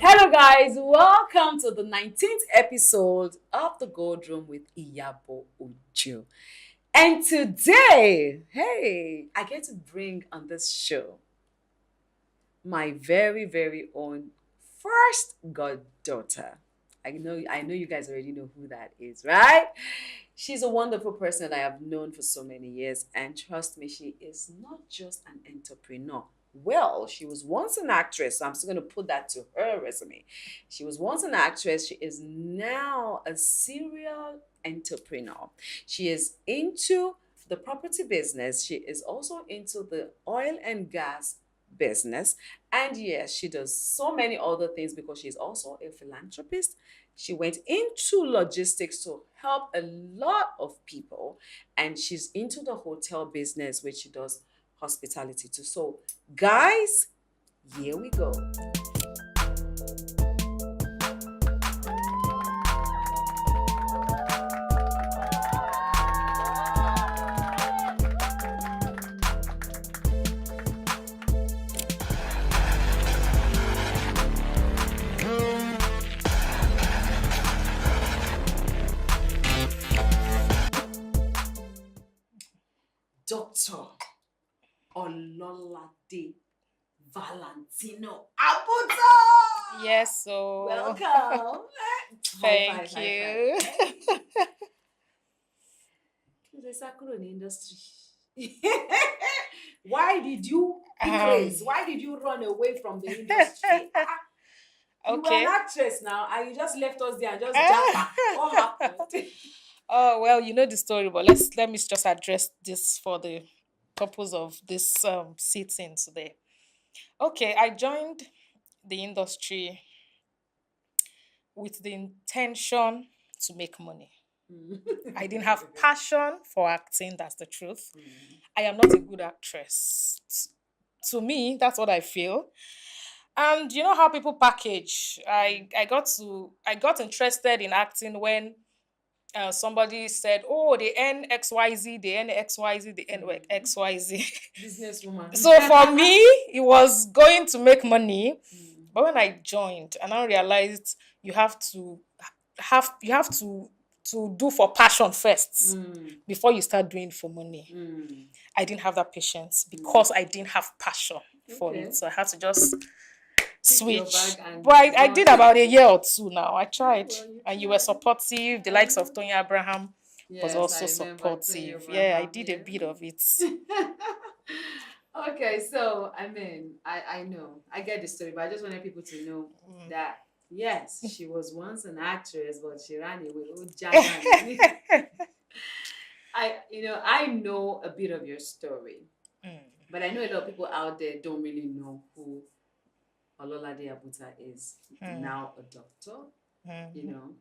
Hello, guys. Welcome to the 19th episode of the Gold Room with Iyabo Ojo. And today, hey, I get to bring on this show my very, very own first goddaughter. I know you guys already know who that is, right? She's a wonderful person that I have known for so many years, and trust me, she is not just an entrepreneur. Well, she was once an actress, so I'm still going to put that to her resume. She was once an actress. She is now a serial entrepreneur. She is into the property business. She is also into the oil and gas business. And yes, she does so many other things because she's also a philanthropist. She went into logistics to help a lot of people, and she's into the hotel business, which she does hospitality too. So, guys, here we go. Dr. Ololade Valentino Abuta. Yes, so Welcome. thank you. There's a in the industry. Why did you Um, decrease? Why did you run away from the industry? You were an okay. actress now, and you just left us there and just jump. What happened? Oh well, you know the story, but let me just address this for the purpose of this sitting today. Okay, I joined the industry with the intention to make money. I didn't have passion for acting, that's the truth. I am not a good actress. To me, that's what I feel. And you know how people package. I got interested in acting when somebody said, "Oh, they earn XYZ, they earn XYZ, they earn XYZ." Businesswoman. So for me, it was going to make money. But when I joined, and I realized you have to you have to do for passion first before you start doing for money. Mm. I didn't have that patience because I didn't have passion for Okay. it. So I had to just Pick your switch. bag and But I run. did about a year or two now. I tried. Well, you And you were tried. supportive. The likes of Tony Abraham was Yes, I also remember Tony supportive. Yeah, I Abraham. did a Yeah. bit of it. Okay, so I mean, I know I get the story, but I just wanted people to know that yes, she was once an actress, but she ran away. Oh, Jagan. I know a bit of your story, Mm, but I know a lot of people out there don't really know who Ololade Abuta is. mm, Now a doctor, you mm. know,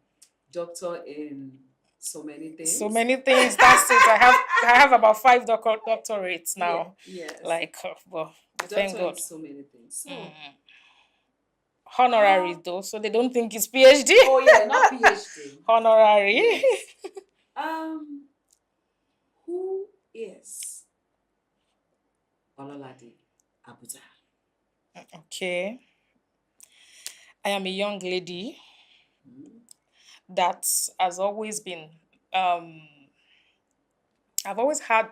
doctor in so many So things. many things. That's it. I have about five doctorates Yeah, now. yes, Like, well, a thank doctor in God. so many things. So Mm. Honorary how? though, so they don't think it's PhD. Oh yeah, not PhD. Honorary. Yes. Um, who is Ololade Abuta? Okay. I am a young lady Mm, that has always been um I've always had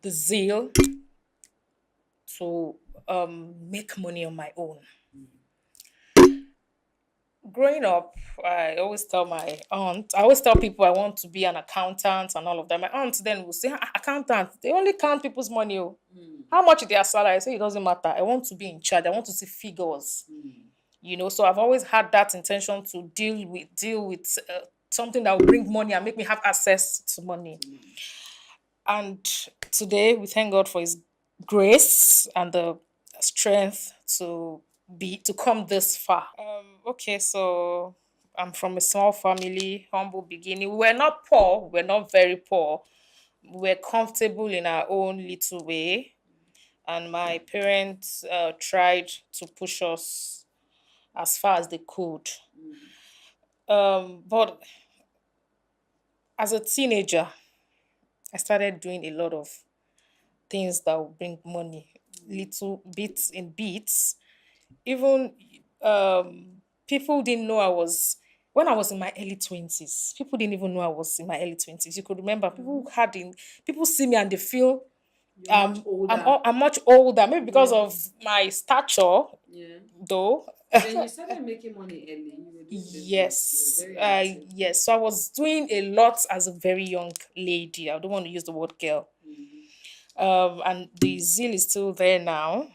the zeal to make money on my own. Growing up, I always tell my aunt, I always tell people I want to be an accountant and all of that. My aunt then will say, Accountant, they only count people's money. Oh. mm, How much is their salary?" I say it doesn't matter. I want to be in charge. I want to see figures. mm, So I've always had that intention to deal with something that will bring money and make me have access to money. to money. And today, we thank God for His grace and the strength to come this far. Okay, so I'm from a small family, humble beginning. We were not poor. We were not very poor. We were comfortable in our own little way, and my parents tried to push us as far as they could. Mm, But as a teenager, I started doing a lot of things that will bring money, little bits in bits. Even People didn't know I was when I was in my early 20s. People didn't even know I was in my early 20s. You could remember people see me and they feel You're much older. I'm much older, maybe because Yeah. of my stature, Yeah. though. But then you started making money early. You were doing business. You were Yes, very active. yes. So I was doing a lot as a very young lady. I don't want to use the word girl. Mhm. And the zeal is still there now,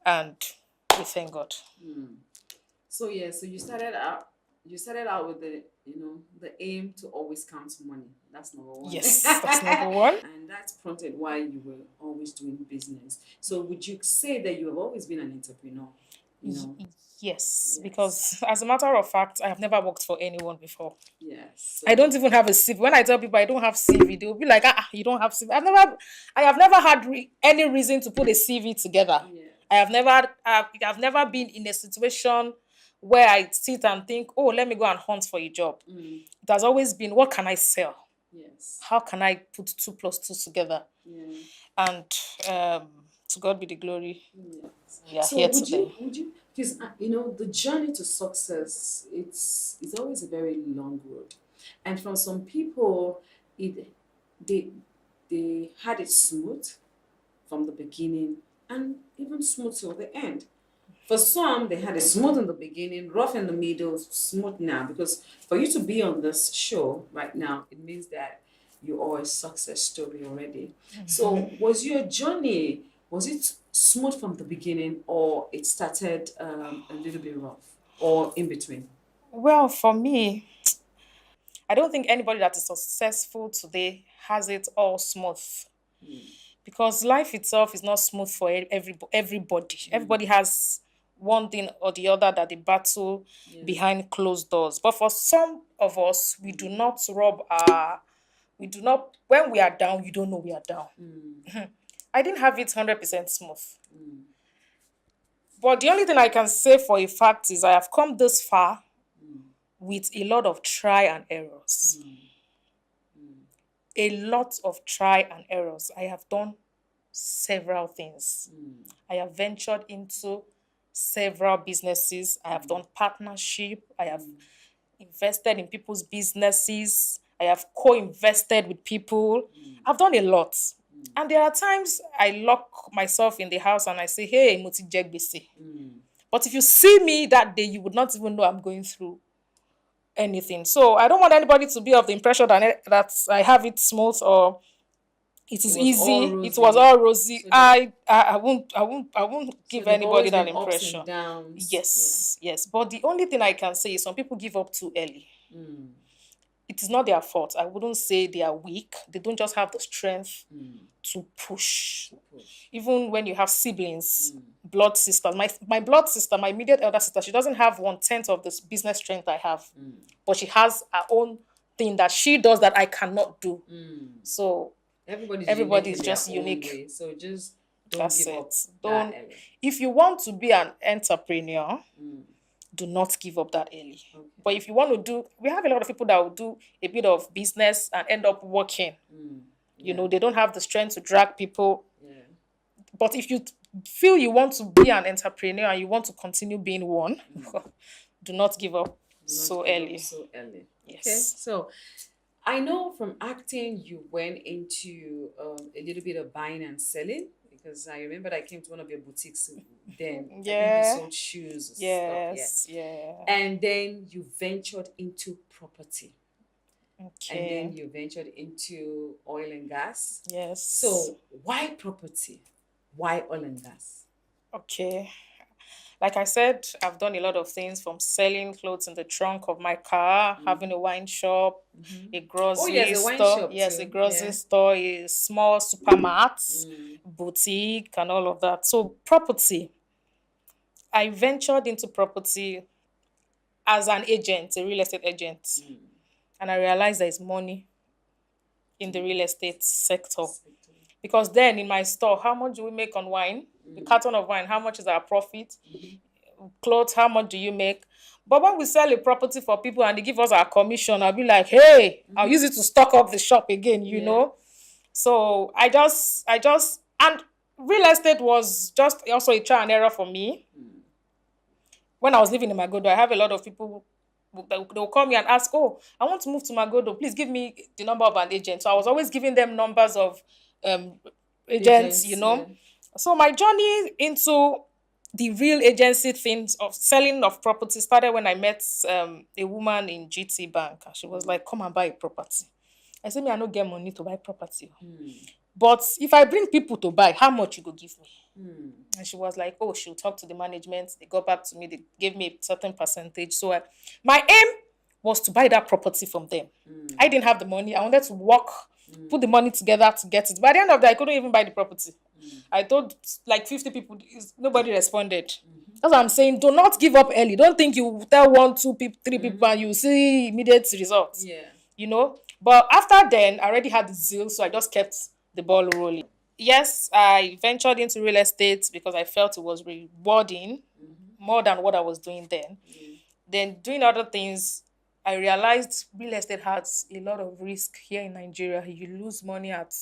and we thank God. Hmm. So yeah, so you started out with the aim to always count money. That's number one. Yes, that's number one. And that's prompted why you were always doing business. So would you say that you have always been an entrepreneur? You know? Y- yes, Yes. because as a matter of fact, I have never worked for anyone before. Yes. I So don't even have a CV. When I tell people I don't have CV, they'll be like, you don't have CV. I have never had any reason to put a CV together. yes. I've never been in a situation where I sit and think, oh, let me go and hunt for a job. Mm, It has always been, what can I sell? yes. How can I put two plus two together? Yeah. And um, to God be the glory. Yes. We are So here would you today. would you because the journey to success, it's always a very long road, and from some people it they they had it smooth from the beginning and even smooth till the end. For some, they had it smooth in the beginning, rough in the middle, smooth now. Because for you to be on this show right now, it means that you are a success story already. So, was your journey, was it smooth from the beginning, or it started a little bit rough, or in between? Well, for me, I don't think anybody that is successful today has it all smooth, Mm, because life itself is not smooth for everybody. mm, Everybody has one thing or the other that they battle yeah. behind closed doors. But for some of us, we do not, when we are down, you don't know we are down. Mm, I didn't have it 100% smooth. mm, But the only thing I can say for a fact is I have come this far mm, with a lot of try and errors. mm, mm, A lot of try and errors. I have done several things. mm, I have ventured into several businesses. I have mm, done partnership. I have mm, invested in people's businesses. I have co-invested with people. mm, I've done a lot. mm, And there are times I lock myself in the house and I say, hey, Moti Jegbese. mm. But if you see me that day, you would not even know I'm going through anything. So I don't want anybody to be of the impression that I have it smooth or it It is was all easy. It was rosy. all rosy. So there, I won't so give there've anybody always that been ups impression. and downs. Yeah. Yes, yes. But the only thing I can say is some people give up too early. Mm, It is not their fault. I wouldn't say they are weak. They don't just have the strength mm, to push. to push. Even when you have siblings, Mm, blood sisters, my blood sister, my immediate elder sister, she doesn't have 1/10 of this business strength I have, mm, but she has her own thing that she does that I cannot do. mm. So Everybody's unique everybody in is their just own unique. way. So just don't That's give it. up that Don't early. If you want to be an entrepreneur, Mm, do not give up that early. But okay. if you want to we have a lot of people that will do a bit of business and end up working. Mm, yeah. They don't have the strength to drag people. Yeah. But if you feel you want to be an entrepreneur and you want to continue being one, Mm, do not give up do not so give up early. so early. Okay. Yes. So I know from acting you went into a little bit of buying and selling because I remember I came to one of your boutiques then. I think you Yeah. sold shoes and stuff, yeah. Yes. Yeah. And then you ventured into property. And then Okay. you ventured into oil and gas. Yes. So why property? Why oil and gas? Okay. Like I said, I've done a lot of things from selling clothes in the trunk of my car, having a wine shop, Mm-hmm. a Oh yes, grocery a wine store. shop Yes, a too. grocery Yeah. store, a small supermart, Mm, boutique, and all of that. So, property. I ventured into property as an agent, a real estate agent, mm, and I realized there is money in the mm. real estate sector. Sector. Because then in my store, how much do we make on wine? The Mm, carton of wine, how much is our profit? mm-hmm. Clothes, how much do you make? But when we sell a property for people and they give us our commission, I'll be like, hey, I'll Mm-hmm. use it to stock up the shop again. Yeah. So and real estate was just also a try and error for me. Mm, when I was living in Magodo, I have a lot of people they'll call me and ask, "Oh, I want to move to Magodo. Please give me the number of an agent." So I was always giving them numbers of um, agents, Agents, yeah. So my journey into the real agency things of selling of property started when I met a woman in GT Bank. And she was like, "Come and buy a property." I said, "Me, I don't get money to buy property. But if I bring people to buy, how much you go give me?" And she was like, "Oh, she'll talk to the management." They got back to me. They gave me a certain percentage. So my aim was to buy that property from them. I didn't have the money. I wanted to work, put the money together to get it. By the end of the day, I couldn't even buy the property. I told like 50 people, nobody responded. That's what I'm saying. Do not give up early. Don't think you tell one, two people, three people, and you see immediate results. Yeah. But after then, I already had the zeal, so I just kept the ball rolling. Yes, I ventured into real estate because I felt it was rewarding more than what I was doing then. Then doing other things, I realized real estate has a lot of risk here in Nigeria. You lose money at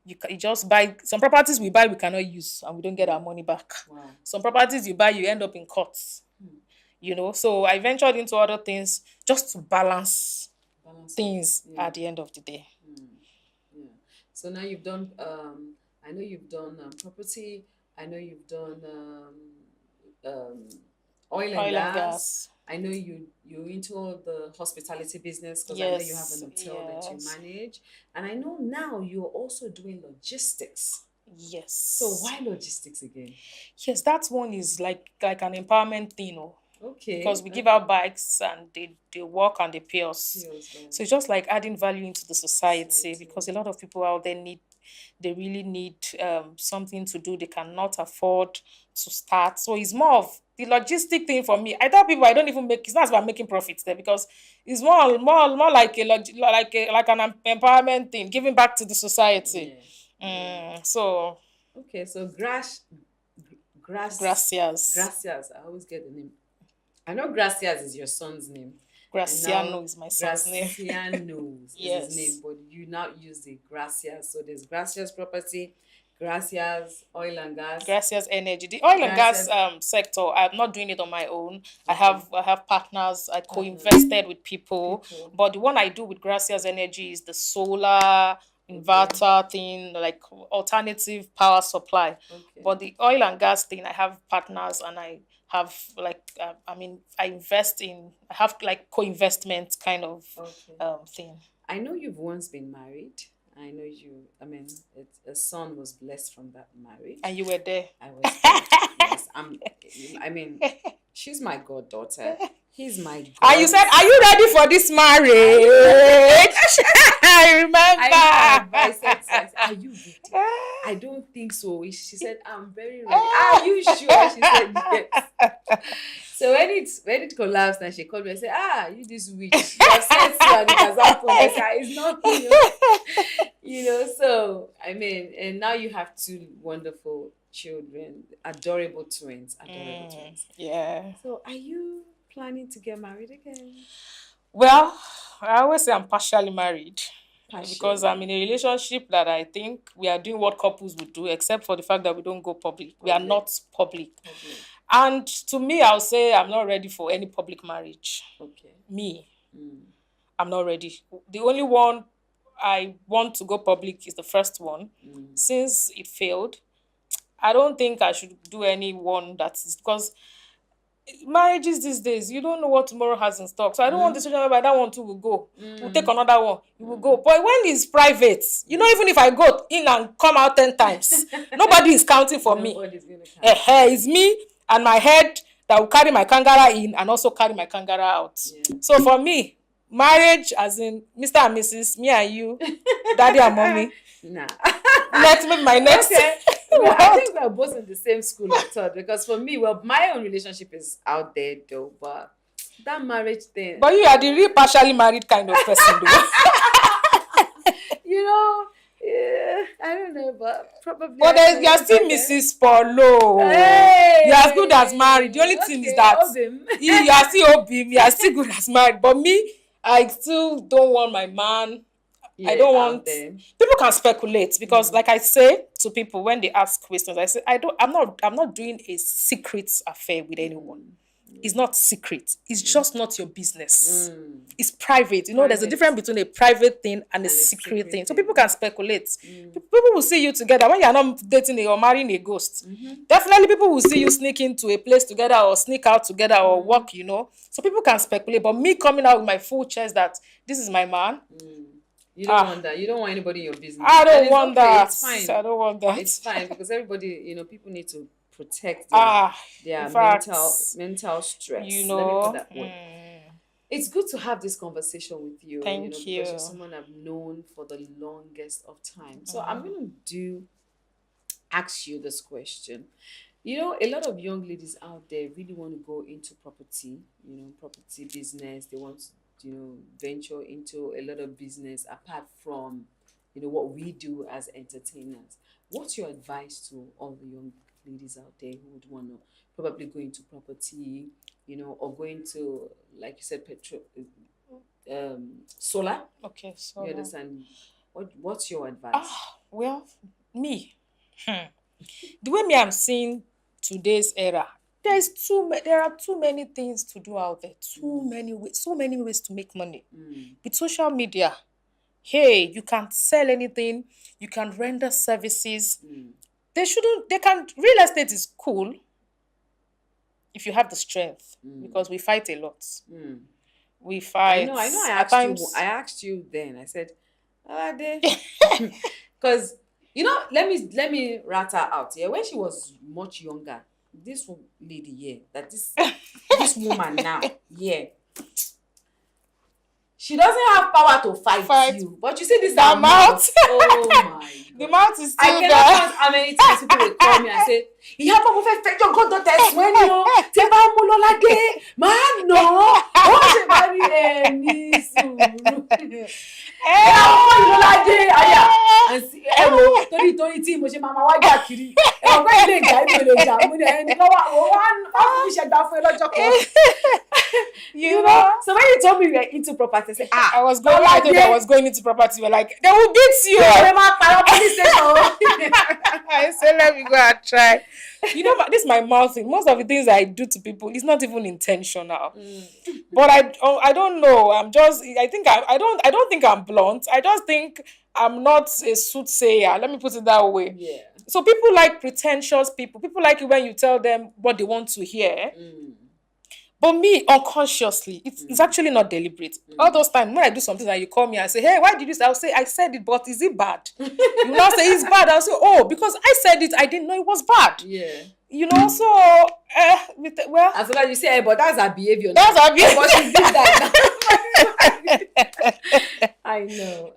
you just buy some properties we buy we cannot use and we don't get our money back. Wow. Some properties you buy you end up in courts. So I ventured into other things just to balance things at the end of the day. Yeah. So now you've done. I know you've done property. I know you've done um, oil and Oil and gas. gas. I know you're into all the hospitality business because I know you have Yes. an hotel that you Yes. manage, and I know now you're also doing logistics. Yes. So why logistics again? Yes, that one is like an empowerment thing, Okay. because we give out bikes and they work and they pay us. So it's just like adding value into the society because a lot of people out there they really need something to do they cannot afford to start. So it's more of the logistic thing for me. I tell people I don't even make it's not about making profits there because it's more like like an empowerment thing, giving back to the society. So Okay, so gracias. Gracias. I always get the name. I know Gracias is your son's name. Graciano is my son's name. Graciano is his name, but you now use the Gracias. So there's Gracias Property, Gracias Oil and Gas. Gracias Energy. The oil and gas sector, I'm not doing it on my own. I have partners. I co-invested with people. But the one I do with Gracias Energy is the solar inverter thing, like alternative power supply. But the oil and gas thing, I have partners and I have I have like co-investment kind of thing. I know you've once been married. A son was blessed from that marriage. And you were there. I was there. Yes, she's my goddaughter. He's my god. And you said, "Are you ready for this marriage?" I remember. I said, "Are you ready?" I don't think so. She said, "I'm very ready." Are you sure? She said, "Yes." So when it collapsed and she called me and said, "You this witch, you have said so and it has happened." I said, "It's not So and now you have two wonderful children, adorable twins. Yeah. So are you planning to get married again? Well, I always say I'm partially married. Because I'm in a relationship that I think we are doing what couples would do, except for the fact that we don't go public. We are not public. And to me, I'll say I'm not ready for any public marriage. Okay. Me. I'm not ready. The only one I want to go public is the first one. Since it failed, I don't think I should do any one that's because marriages these days, you don't know what tomorrow has in stock. So I don't want the situation whereby that one too will go. We'll take another one. You will go. But when it's private, even if I go in and come out 10 times, nobody is counting for me. It's me and my head that will carry my kangara in and also carry my kangara out. So for me, marriage as in Mr. and Mrs., me and you, daddy and mommy. Nah. Let's make my next. Okay. Well, I think we're both in the same school of thought because for me, my own relationship is out there though, but that marriage thing. But you are the real partially married kind of person though. Yeah, I don't know, but probably. But you are still Mrs. Paulo. Hey, you are as good as married. The only thing is that you are still Obim. You are still good as married. But me, I still don't want my man. I don't want people can speculate because like I say to people when they ask questions, I say I'm not doing a secret affair with anyone. is not secret. It's just not your business. Mm. It's private. There's a Private difference between a private thing and a and a secret secret thing. So thing. people can speculate. Mm. People will see you together when you're not dating or marrying a ghost. Definitely people will see you sneak into a place together or sneak out together or walk. So people can speculate. But me coming out with my full chest that this is my man. You don't Ah, want that. You don't want anybody in your business. I And don't it's want okay. that. It's fine. I don't want that. It's fine because everybody, people need to protect their In fact, mental stress. Let me put that word. It's good to have this conversation with you. Thank because you. you're someone I've known for the longest of time. So I'm gonna ask you this question. A lot of young ladies out there really want to go into property business. They want to, venture into a lot of business apart from, what we do as entertainers. What's your advice to all the young ladies out there who would want to probably go into property, or go into, like you said, solar? Okay, You so understand? What's your advice? well, me. The way me I'm seeing today's era, there are too many things to do out there. Too many ways, so many ways to make money. With social media, hey, you can sell anything, you can render services. Real estate is cool if you have the strength because we fight a lot. We fight. I know. I At times. I asked you then. I said, Ololade, because let me rat her out. Yeah, when she was much younger, this lady here, this woman now, yeah, she doesn't have power to fight you. But you see this The mouth. Oh my God. The mouth is I still cannot there. count how many times people will call me and say, "Ìyá bọ̀ mo fẹ́ fẹjọ́ gọ́dọ̀ tẹ̀sán ẹni o, tí bá mú Lọ́ládé, máa nà án." Ó ṣe máa rí ẹni sùúrù. Ẹ ọmọ Lọ́ládé, àyà. Ẹ wo torí tí mo ṣe máa wá jà kiri. Ẹ ọgbẹ́ ilé ìjà ìlú ilé ìjà mú ni ẹni lọ́wọ́ wá fi mi ṣẹ̀gbá fún ẹ lọ́jọ́ kan. You know? So when you told me you were into property, I said, I was going into property. You were like, they will beat you. Police station. I said, let me go and try. This is my mouth thing. Most of the things I do to people, it's not even intentional. But I don't know. I don't think I'm blunt. I just think I'm not a soothsayer. Let me put it that way. Yeah. So people like pretentious people. People like it when you tell them what they want to hear. But me, unconsciously, it's actually not deliberate. All those times when I do something and you call me and say, "Hey, why did you say?" I'll say, "I said it, but is it bad?" You will not say it's bad. I'll say, "Oh, because I said it, I didn't know it was bad." Yeah. So as long as you say, but that's her behavior. That's her behavior. But she did that now. I know.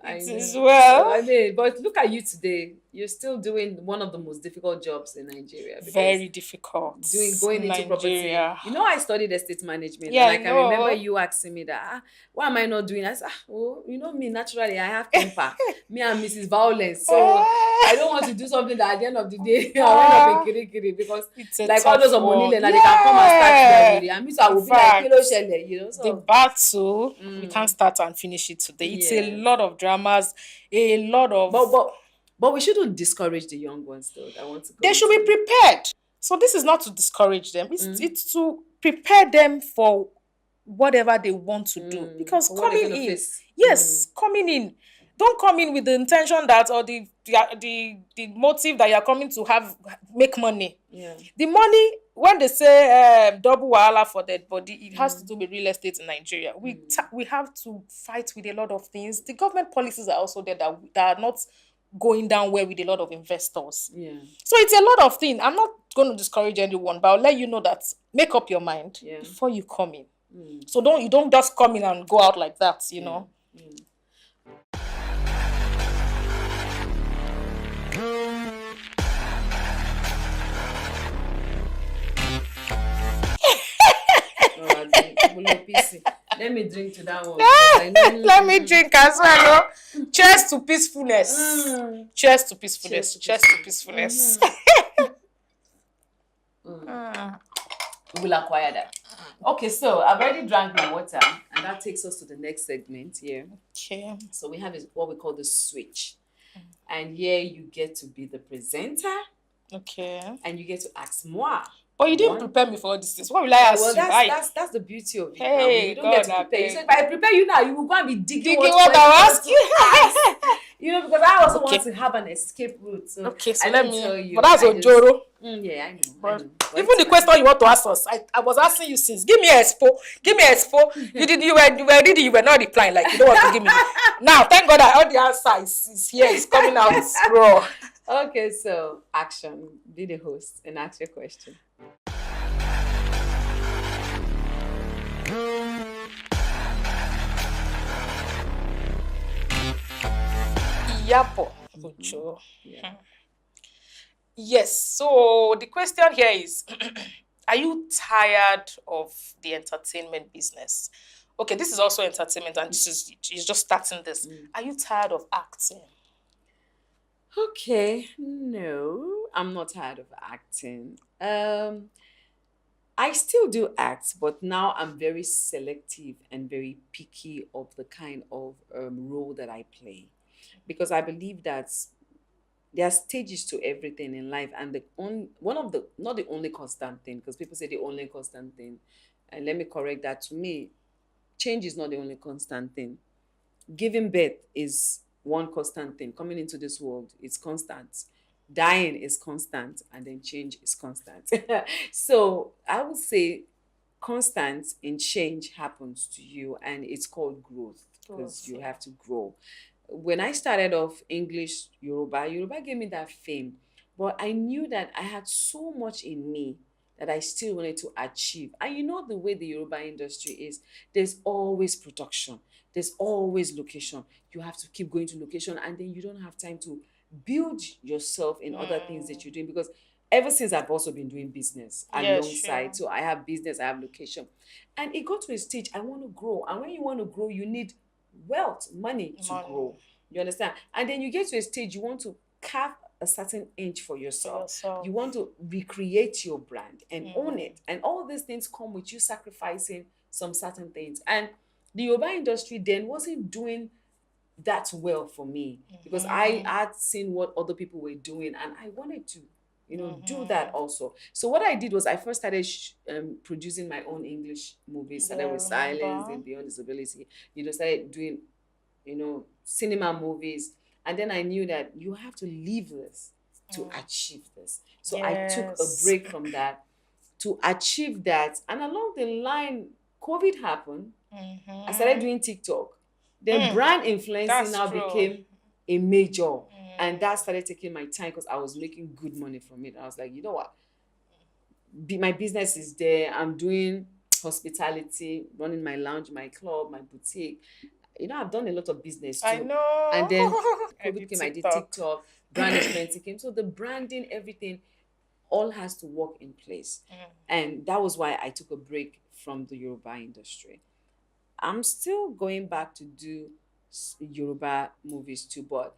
Well. So, but look at you today. You're still doing one of the most difficult jobs in Nigeria. Very difficult. Going into Nigeria. property. I studied estate management. Yeah, and I remember you asking me that, why am I not doing? I said, me, naturally, I have temper. Me and Mrs. Violence. So I don't want to do something that at the end of the day, I end up in kiri because like all those money, they can come and start their video. And me, so I will be like, kilo shele, So the battle, we can't start and finish it today. It's a lot of dramas, a lot of... But we shouldn't discourage the young ones, though. I want to go. They should be prepared. So this is not to discourage them. It's to prepare them for whatever they want to do. Because coming in, coming in, don't come in with the intention that or the motive that you're coming to make money. Yeah. The money, when they say double wahala for dead body, it has to do with real estate in Nigeria. We have to fight with a lot of things. The government policies are also there that are not going down well with a lot of investors. Yeah. So it's a lot of things. I'm not going to discourage anyone, but I'll let you know that make up your mind before you come in. So you don't just come in and go out like that, know. Let me drink to that one. Let me drink as well. Cheers to peacefulness. Cheers to peacefulness. Cheers to peacefulness. We will acquire that. Okay, so I've already drank my water, and that takes us to the next segment here. Okay. So we have what we call the switch. And here you get to be the presenter. Okay. And you get to ask moi But you didn't One. prepare me for all these things. What will I Well, ask you? I that's the beauty of it now. When you Hey don't get God, to I prepare, you say, beg. if I prepare you now, you will go and be digging Digging what what I questions ask to ask. you. Because I also want Okay. to have an escape route. So Okay, so I let don't me. tell But you. that's I just, Ojoro. yeah, I know, I But know. But even it's the fine. question you want to ask us, I was asking you since. Give me a expo. Give me a expo. You were reading, you were not replying, like you don't want to give me. Now, thank God that all the answer is here, is coming out raw. Okay, so action. Be the host and ask your question. Yapo. Hmm. Ocho. Yeah. Yes. So the question here is are you tired of the entertainment business? Okay, this is also entertainment and this is it's just starting this. Mm. Are you tired of acting? Okay, no, I'm not tired of acting. I still do act, but now I'm very selective and very picky of the kind of role that I play, because I believe that there are stages to everything in life, and one of the not the only constant thing, because people say the only constant thing, and let me correct that. To me, change is not the only constant thing. Giving birth is one constant thing. Coming into this world is constant. Dying is constant, and then change is constant. So I would say constant in change happens to you, and it's called growth, because Growth, you yeah. have to grow. When I started off English, Yoruba gave me that fame, but I knew that I had so much in me that I still wanted to achieve. And you know the way the Yoruba industry is, there's always production, there's always location. You have to keep going to location, and then you don't have time to build yourself in other things that Mm. you're doing, because ever since I've also been doing business Yeah, alongside. sure. So I have business, I have location. And it got to a stage I want to grow. And when you want to grow, you need wealth, money to Money grow. You understand? And then you get to a stage you want to carve a certain inch for for yourself. yourself. You want to recreate your brand and own Mm. it. And all these things come with you sacrificing some certain things. And the Yoruba industry then wasn't doing that well for me, because I Mm-hmm. had seen what other people were doing, and I wanted to, do that Mm-hmm. also. So what I did was I first started producing my own English movies. Started Yeah, with I Silence, remember. then Beyond Disability. Started doing cinema movies, and then I knew that you have to leave this to Mm. achieve this. So I took a Yes. break from that to achieve that, and along the line, COVID happened. I started Mm-hmm. doing TikTok. Then Mm. brand influencing That's now true. became a major. And that Mm. started taking my time, because I was making good money from it. I was like, you know what? My business is there. I'm doing hospitality, running my lounge, my club, my boutique. I've done a lot of business I too. know. And then I COVID did came, I did TikTok. TikTok, brand influencing came. So the branding, everything, all has to work in place. Mm. And that was why I took a break from the Yoruba industry. I'm still going back to do Yoruba movies too, but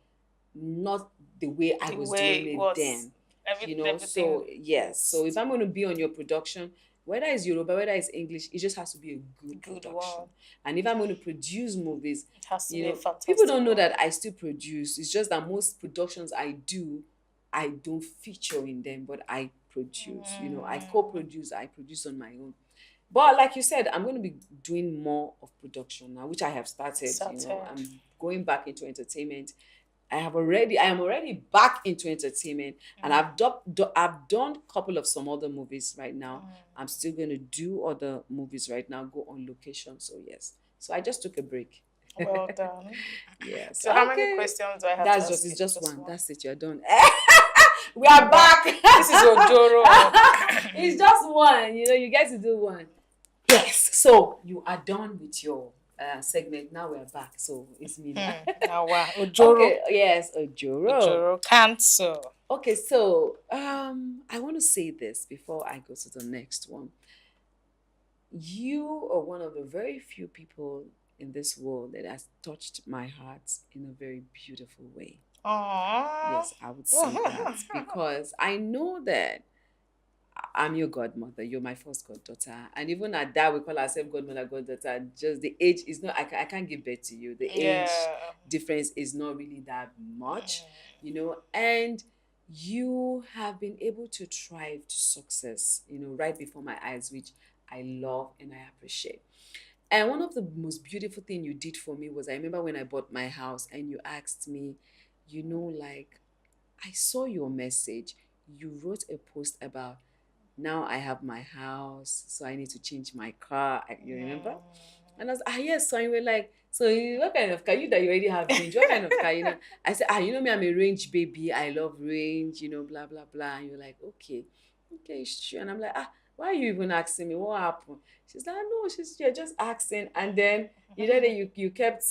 not the way I The was way doing it it was, then. everything So yes. So if is I'm going to be on your production, whether it's Yoruba, whether it's English, it just has to be a good good production. one. And if I'm going to produce movies, It has to be a people fantastic don't know one. that I still produce. It's just that most productions I do, I don't feature in them, but I produce. I Mm. co-produce, I produce on my own. But like you said, I'm going to be doing more of production now, which I have started. Started. I'm going back into entertainment. I am already back into entertainment, and Mm. I've done a couple of some other movies right now. I'm Mm. still going to do other movies right now, go on location. So yes. So I just took a break. Well done. Yes. So, how many Okay. questions do I have to That's just ask it's you? just Just one. one. That's it. You're done. We are Wow. back. This is Ojoro. It's just one. You get to do one. Yes. So you are done with your segment. Now we're back. So it's me now. Now, wow. Ojoro. Okay. Yes, Ojoro. Ojoro. Cancel. Okay. So I want to say this before I go to the next one. You are one of the very few people in this world that has touched my heart in a very beautiful way. Aww. Yes, I would say that, because I know that I'm your godmother. You're my first goddaughter. And even at that, we call ourselves godmother, goddaughter. Just the age is not, I can't give birth to you. The age Yeah. difference is not really that much. And you have been able to thrive to success, right before my eyes, which I love and I appreciate. And one of the most beautiful thing you did for me was, I remember when I bought my house and you asked me, like, I saw your message. You wrote a post about, now I have my house, so I need to change my car. You remember? And I was, yes. So you were like, so what kind of car? You that you already have range, what kind of car? I said, me, I'm a range baby. I love range, blah, blah, blah. And you're like, okay, sure. And I'm like, why are you even asking me? What happened? She's like, no, you're just asking. And then you kept,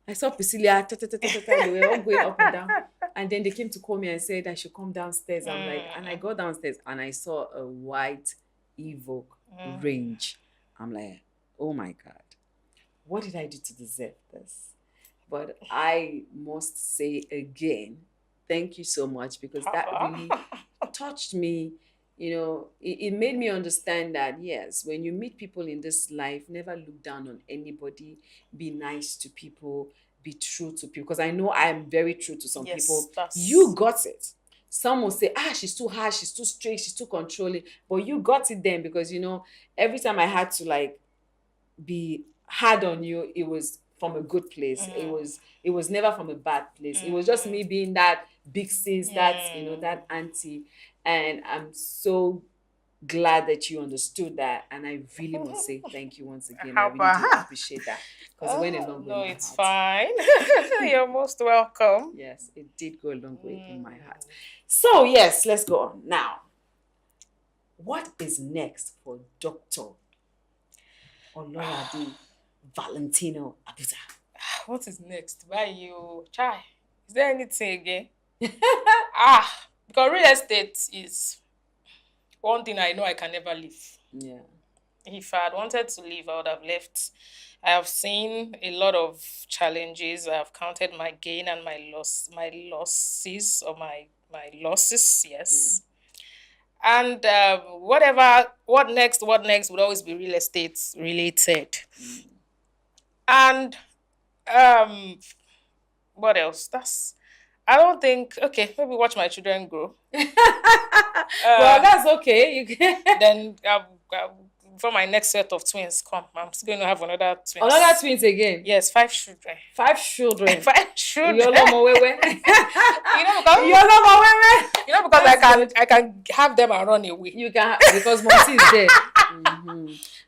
I saw Priscilla, ta, ta, ta, ta, ta, ta, they were all going up and down. And then they came to call me and said I should come downstairs. I'm like, and I got downstairs and I saw a white Evoque range. I'm like, oh my God, what did I do to deserve this? But I must say again, thank you so much, because that really touched me. It made me understand that, yes, when you meet people in this life, never look down on anybody, be nice to people, be true to people. Because I know I am very true to some people. You got it. Some will say, she's too harsh, she's too strict, she's too controlling. But you got it then, because, every time I had to like be hard on you, it was from a good place. It was never from a bad place. It was just me being that big sis, that that auntie. And I'm so glad that you understood that, and I really must say thank you once again. I really do appreciate that, because it went a long way in my it's heart. fine. You're most welcome. Yes, it did go a long way in my heart. So yes, let's go on now. What is next for Dr. Ololade Valentino Abuta? What is next? Why you try? Is there anything again? Because real estate is one thing I know I can never leave. Yeah. If I had wanted to leave, I would have left. I have seen a lot of challenges. I have counted my gain and my losses, or my losses, yes. And what next would always be real estate related. And what else? I don't think, okay, maybe watch my children grow. Well, that's okay. You can. Then before my next set of twins come, I'm still going to have another twins. Another twins again? Yes, 5 children. 5 children. 5 children. Yolomo wewe. Because I can have them and run away. You can, because Monty is there.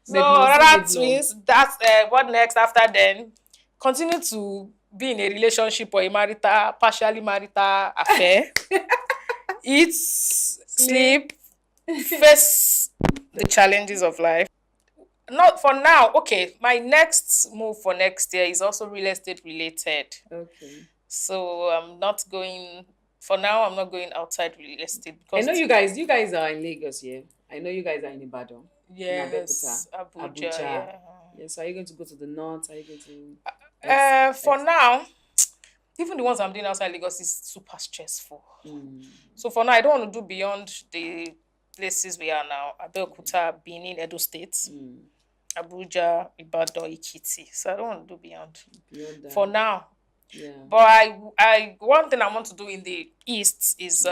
So another twins. That's what next after then. Continue to be in a relationship or a partially marital affair. Eat, sleep, face the challenges of life. Not for now. Okay, my next move for next year is also real estate related. Okay. So I'm not going outside real estate, because I know you guys are in Lagos, yeah. I know you guys are in Ibadan. Yes, in Abuja. Yeah. Yes. So are you going to go to the north? Are you going to? For now, even the ones I'm doing outside Lagos is super stressful. So for now, I don't want to do beyond the places we are now: Abeokuta, Benin, Edo State, Abuja, Ibadan, Ikiti. So I don't want to do beyond that. For now. Yeah. But I one thing I want to do in the east is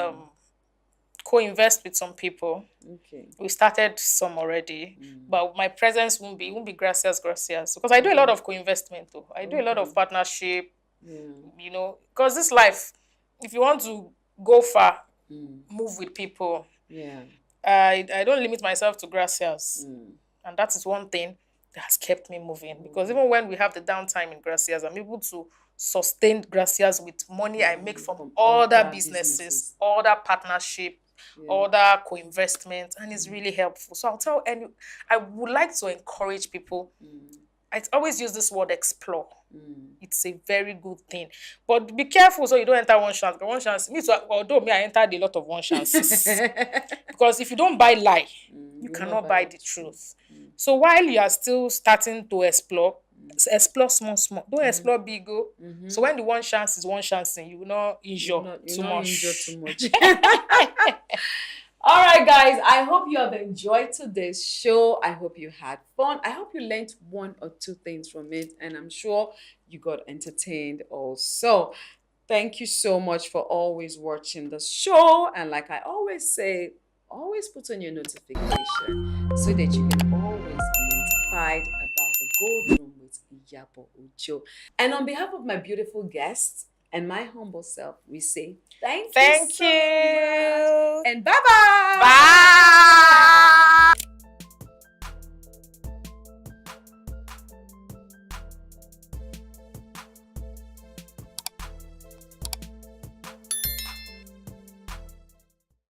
co-invest with some people. Okay. We started some already, but my presence won't be gracias, because I do a lot of co-investment too. I do a lot of partnership. Because this life, if you want to go far, move with people. Yeah. I don't limit myself to gracias, and that is one thing that has kept me moving. Because even when we have the downtime in gracias, I'm able to sustain gracias with money I make from other businesses, other partnership, other co-investment, and it's really helpful. So I would like to encourage people. I always use this word explore. It's a very good thing. But be careful so you don't enter one chance. But one chance, although I entered a lot of one chances. Because if you don't buy lie, you cannot buy the truth. So while you are still starting to explore small. Don't explore big. So when the one chance is one chance, you will not injure too much. All right, guys, I hope you have enjoyed today's show. I hope you had fun. I hope you learned one or two things from it, and I'm sure you got entertained also. Thank you so much for always watching the show. And like I always say, always put on your notification so that you can always be notified about the Gold Room with Iyabo Ojo. And on behalf of my beautiful guests and my humble self, we say thank you Thank so much you. and bye bye. Bye.